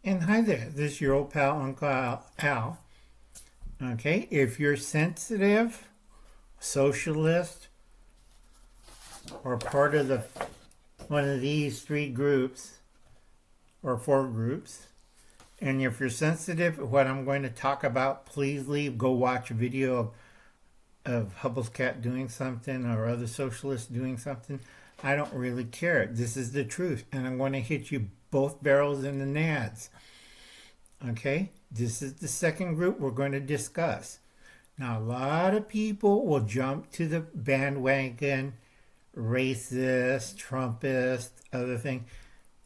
And hi there, this is your old pal, Uncle Al. Okay, if you're sensitive, socialist, or part of one of these three groups, or four groups, and if you're sensitive to what I'm going to talk about, please leave, go watch a video of Hubble's cat doing something or other socialists doing something. I don't really care. This is the truth, and I'm going to hit you both barrels in the nads. Okay, this is the second group we're going to discuss. Now, a lot of people will jump to the bandwagon, racist, Trumpist, other thing.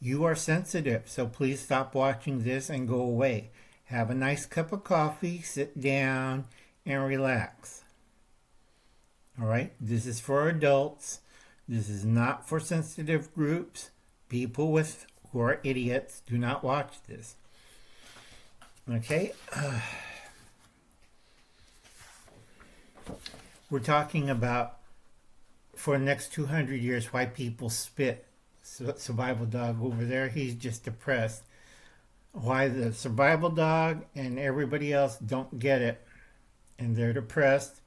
You are sensitive, so please stop watching this and go away. Have a nice cup of coffee, sit down, and relax. All right, this is for adults. This is not for sensitive groups. People who are idiots do not watch this. Okay. We're talking about, for the next 200 years, why people spit. Survival dog over there, he's just depressed. Why the survival dog and everybody else don't get it, and they're depressed.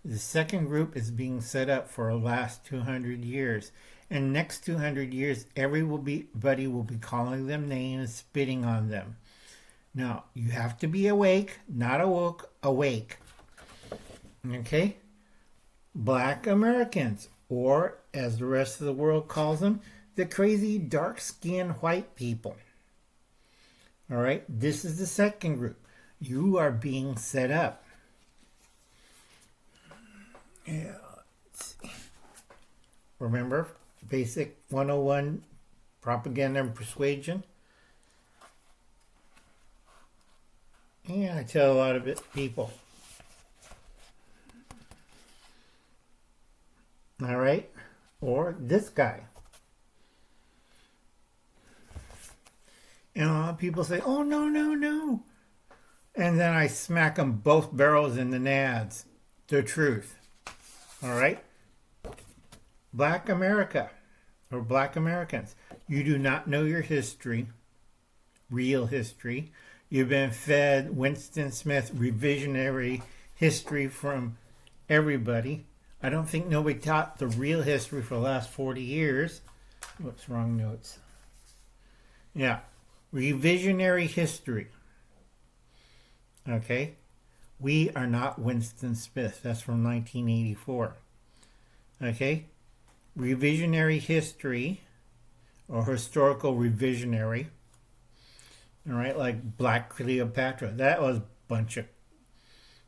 The second group is being set up for the last 200 years. And next 200 years, everybody will be calling them names, spitting on them. Now, you have to be awake, not awoke, awake. Okay? Black Americans, or as the rest of the world calls them, the crazy dark-skinned white people. All right? This is the second group. You are being set up. Yeah, let's see. Remember, basic 101 propaganda and persuasion? Yeah, I tell a lot of people. All right? Or this guy. And a lot of people say, oh, no, no, no. And then I smack them both barrels in the nads. The truth. All right? Black America, or Black Americans, you do not know your history, real history. You've been fed Winston Smith revisionary history from everybody. I don't think nobody taught the real history for the last 40 years. Whoops, wrong notes. Yeah, revisionary history. Okay? We are not Winston Smith. That's from 1984. Okay? Revisionary history, or historical revisionary. All right, like Black Cleopatra. That was a bunch of,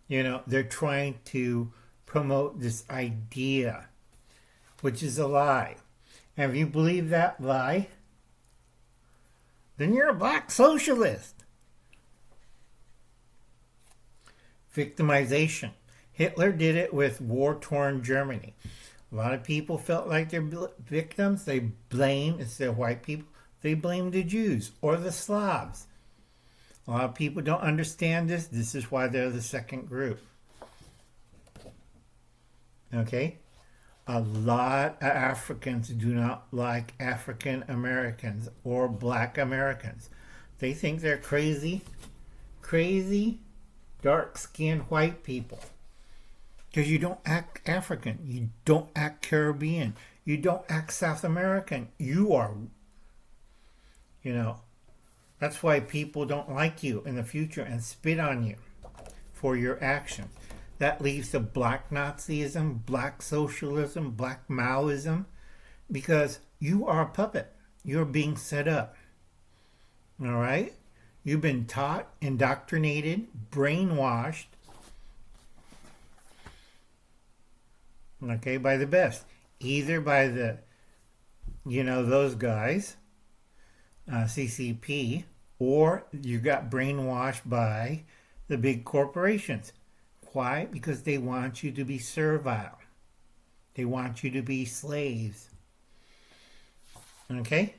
they're trying to promote this idea, which is a lie. And if you believe that lie, then you're a black socialist. Victimization. Hitler did it with war-torn Germany. A lot of people felt like they're victims. They blame, instead of white people, they blame the Jews or the Slavs. A lot of people don't understand this. This is why they're the second group. Okay? A lot of Africans do not like African Americans or Black Americans. They think they're crazy, dark-skinned white people. Because you don't act African. You don't act Caribbean. You don't act South American. You are, that's why people don't like you in the future and spit on you for your actions. That leads to black Nazism, black socialism, black Maoism, because you are a puppet. You're being set up. All right? You've been taught, indoctrinated, brainwashed, okay, by the best. Either by the, those guys, CCP, or you got brainwashed by the big corporations. Why? Because they want you to be servile. They want you to be slaves. Okay?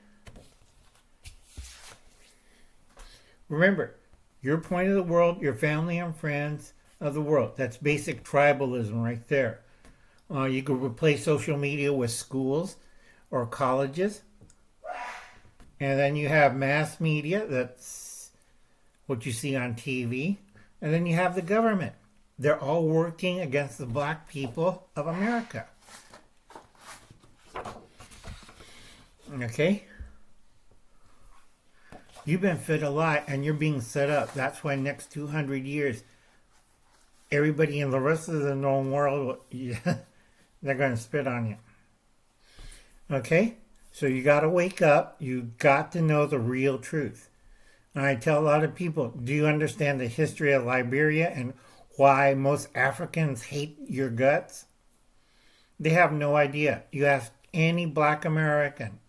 Remember, your point of the world, your family and friends of the world. That's basic tribalism right there. You could replace social media with schools or colleges. And then you have mass media that's what you see on TV. And then you have the government. They're all working against the black people of America. Okay? You've been fed a lie and you're being set up. That's why next 200 years, everybody in the rest of the known world, they're going to spit on you. Okay? So you got to wake up. You got to know the real truth. And I tell a lot of people, do you understand the history of Liberia and why most Africans hate your guts? They have no idea. You ask any black American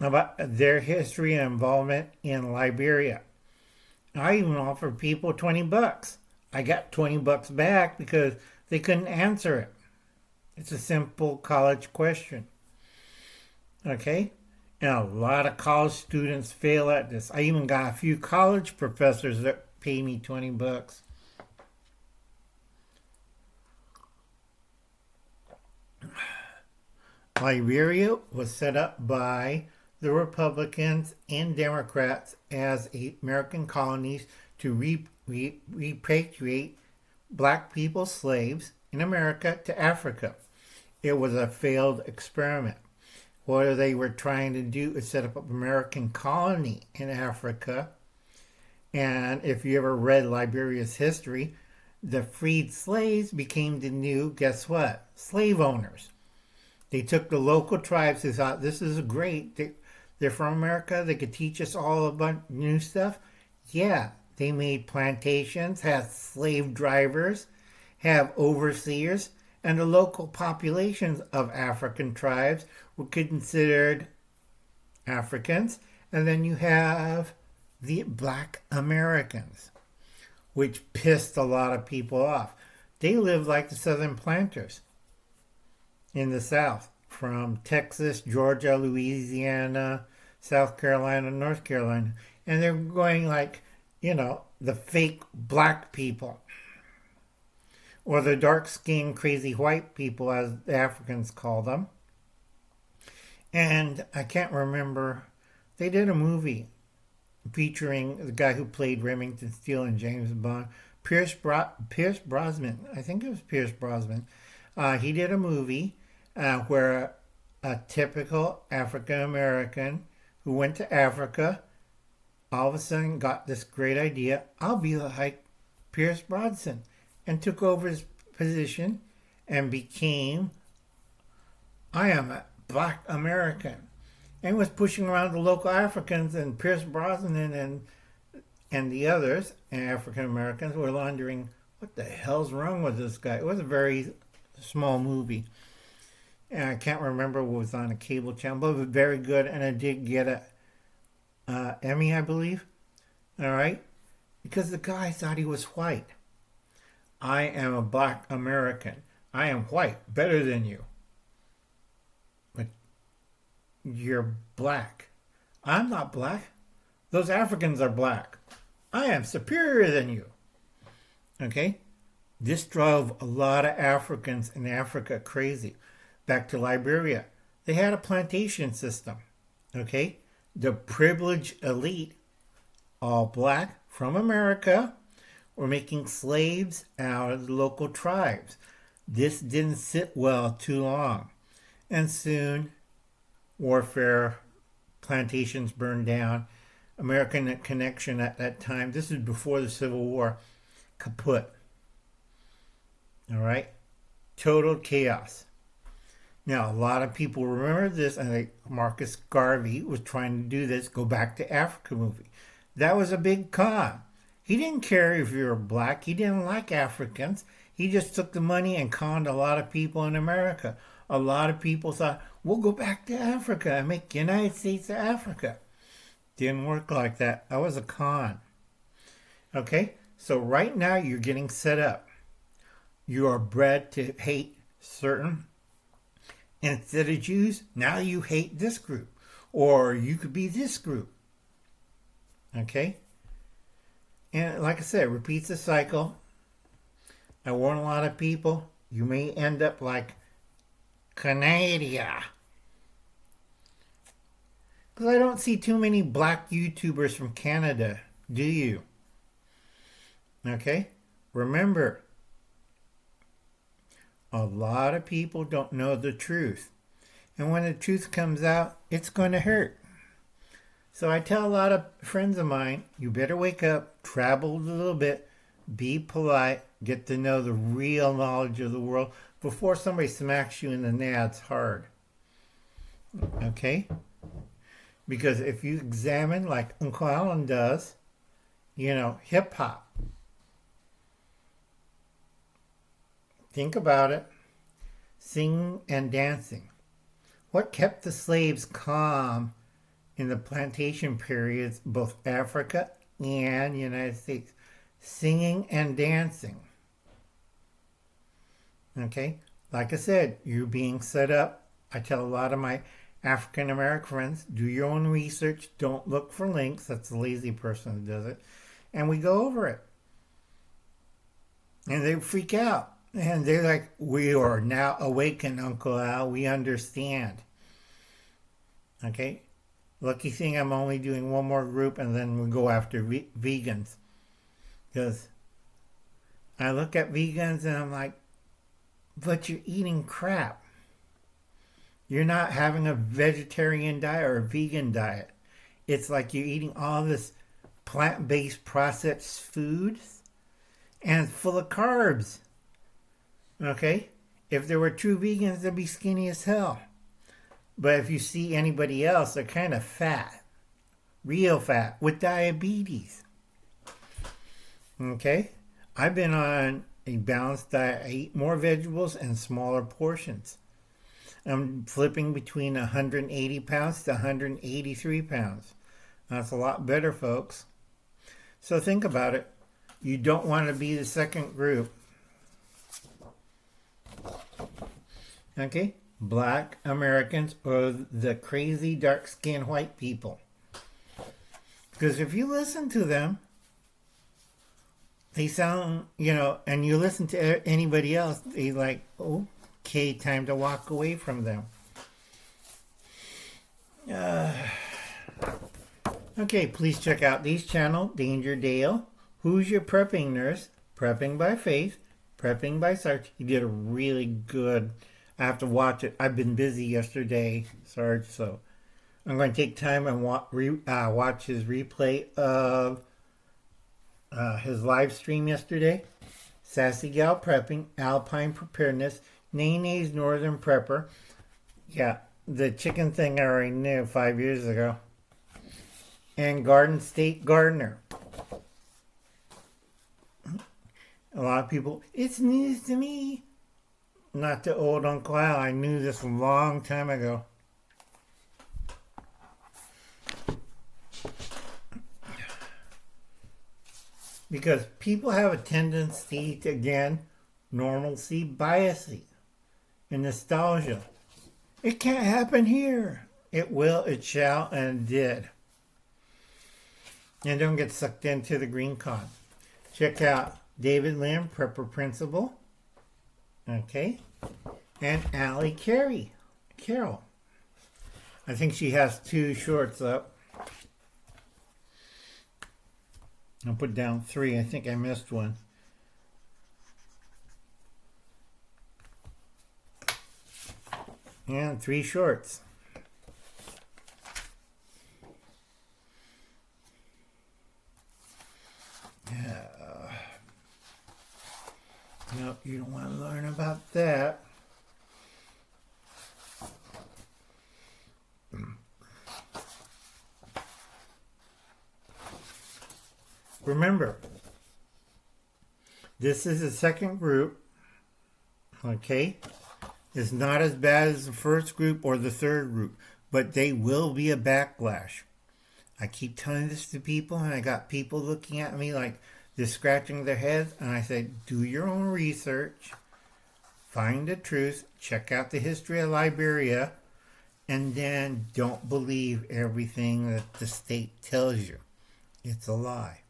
about their history and involvement in Liberia. I even offered people $20. I got $20 back because they couldn't answer it. It's a simple college question. Okay? And a lot of college students fail at this. I even got a few college professors that pay me $20. Liberia was set up by the Republicans and Democrats as American colonies to repatriate black people slaves in America to Africa. It was a failed experiment. What they were trying to do is set up an American colony in Africa. And if you ever read Liberia's history, the freed slaves became the new, guess what? Slave owners. They took the local tribes who thought, this is great. They're from America. They could teach us all about new stuff. Yeah, they made plantations, had slave drivers, have overseers, and the local populations of African tribes were considered Africans. And then you have the black Americans, which pissed a lot of people off. They lived like the Southern planters in the South, from Texas, Georgia, Louisiana, South Carolina, North Carolina. And they're going like, the fake black people, or the dark-skinned crazy white people, as the Africans call them. And I can't remember, they did a movie featuring the guy who played Remington Steele in James Bond, Pierce Brosnan. I think it was Pierce Brosnan. He did a movie where a typical African American who went to Africa all of a sudden got this great idea, I'll be like Pierce Brosnan, and took over his position and became, I am a black American, and was pushing around the local Africans, and Pierce Brosnan and the others, and African Americans, were wondering, what the hell's wrong with this guy? It was a very small movie. And I can't remember what was on a cable channel, but it was very good, and it did get a Emmy, I believe. All right? Because the guy thought he was white. I am a black American. I am white, better than you. But you're black. I'm not black. Those Africans are black. I am superior than you. Okay? This drove a lot of Africans in Africa crazy. Back to Liberia. They had a plantation system. Okay? The privileged elite, all black from America, were making slaves out of the local tribes. This didn't sit well too long. And soon, warfare, plantations burned down. American Connection at that time, this is before the Civil War, kaput. All right? Total chaos. Now, a lot of people remember this, and like Marcus Garvey was trying to do this, go back to Africa movie. That was a big con. He didn't care if you were black. He didn't like Africans. He just took the money and conned a lot of people in America. A lot of people thought, we'll go back to Africa and make United States of Africa. Didn't work like that. That was a con. Okay? So right now you're getting set up. You are bred to hate certain. Instead of Jews, now you hate this group. Or you could be this group. Okay? And like I said, it repeats the cycle. I warn a lot of people, you may end up like Canada. Because I don't see too many black YouTubers from Canada do you? Okay? Remember, a lot of people don't know the truth. And when the truth comes out, it's going to hurt. So I tell a lot of friends of mine, you better wake up, travel a little bit, be polite, get to know the real knowledge of the world before somebody smacks you in the nads hard. Okay? Because if you examine, like Uncle Alan does, hip hop. Think about it. Singing and dancing. What kept the slaves calm in the plantation periods, both Africa and United States? Singing and dancing. Okay? Like I said, you're being set up. I tell a lot of my African American friends, do your own research. Don't look for links. That's the lazy person who does it. And we go over it. And they freak out. And they're like, we are now awakened, Uncle Al. We understand. Okay? Lucky thing I'm only doing one more group and then we go after vegans. Because I look at vegans and I'm like, but you're eating crap. You're not having a vegetarian diet or a vegan diet. It's like you're eating all this plant-based processed foods and it's full of carbs. Okay? If there were true vegans, they'd be skinny as hell. But if you see anybody else, they're kind of fat. Real fat. With diabetes. Okay? I've been on a balanced diet. I eat more vegetables and smaller portions. I'm flipping between 180 pounds to 183 pounds. That's a lot better, folks. So think about it. You don't want to be the second group. Okay? Black Americans or the crazy dark-skinned white people. Because if you listen to them, they sound, and you listen to anybody else, they like, okay, time to walk away from them. Okay, please check out these channels, Danger Dale, Who's Your Prepping Nurse, Prepping by Faith, Prepping by Sarge. He did a really good, I have to watch it. I've been busy yesterday, Sarge, so I'm going to take time and watch his replay of his live stream yesterday. Sassy Gal Prepping, Alpine Preparedness, Nene's Northern Prepper. Yeah, the chicken thing I already knew 5 years ago. And Garden State Gardener. A lot of people, it's news to me. Not to old Uncle Al. I knew this a long time ago. Because people have a tendency to, again, normalcy biasing and nostalgia. It can't happen here. It will, it shall, and it did. And don't get sucked into the green con. Check out David Lim, Prepper Principal. Okay. And Allie Carroll. I think she has 2 shorts up. I'll put down 3. I think I missed one. And 3 shorts. No, you don't want to learn about that. Remember, this is the second group, okay? It's not as bad as the first group or the third group, but they will be a backlash. I keep telling this to people, and I got people looking at me like they're scratching their heads, and I said, do your own research, find the truth, check out the history of Liberia, and then don't believe everything that the state tells you. It's a lie.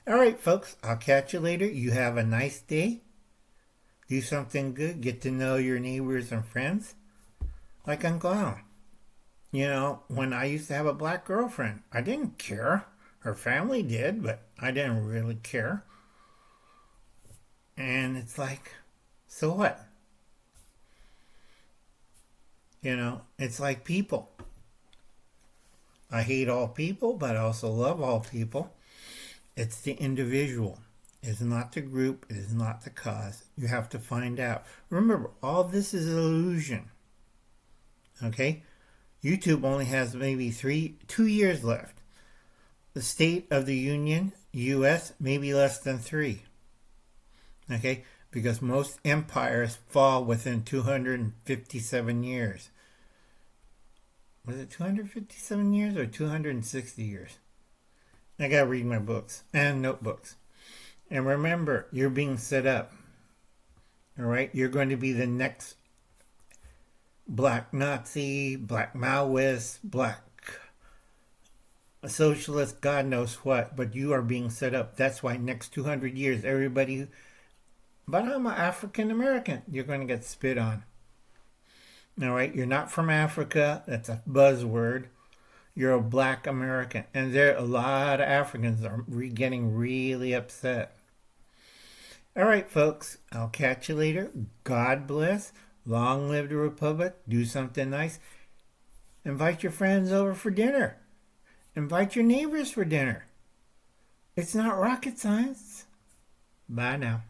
All right, folks, I'll catch you later. You have a nice day. Do something good. Get to know your neighbors and friends. Like Uncle Al. When I used to have a black girlfriend, I didn't care. Her family did, but I didn't really care. And it's like, so what? You know, it's like people. I hate all people, but I also love all people. It's the individual. It's not the group. It is not the cause. You have to find out. Remember, all this is an illusion. Okay? YouTube only has maybe 2 years left. The State of the Union, U.S., maybe less than 3. Okay? Because most empires fall within 257 years. Was it 257 years or 260 years? I gotta read my books and notebooks. And remember, you're being set up. Alright? You're going to be the next black Nazi, black Maoist, black socialist, God knows what. But you are being set up. That's why next 200 years, everybody... But I'm an African American. You're going to get spit on. Alright? You're not from Africa. That's a buzzword. You're a black American. And there a lot of Africans are getting really upset. Alright, folks. I'll catch you later. God bless. Long live the Republic. Do something nice. Invite your friends over for dinner. Invite your neighbors for dinner. It's not rocket science. Bye now.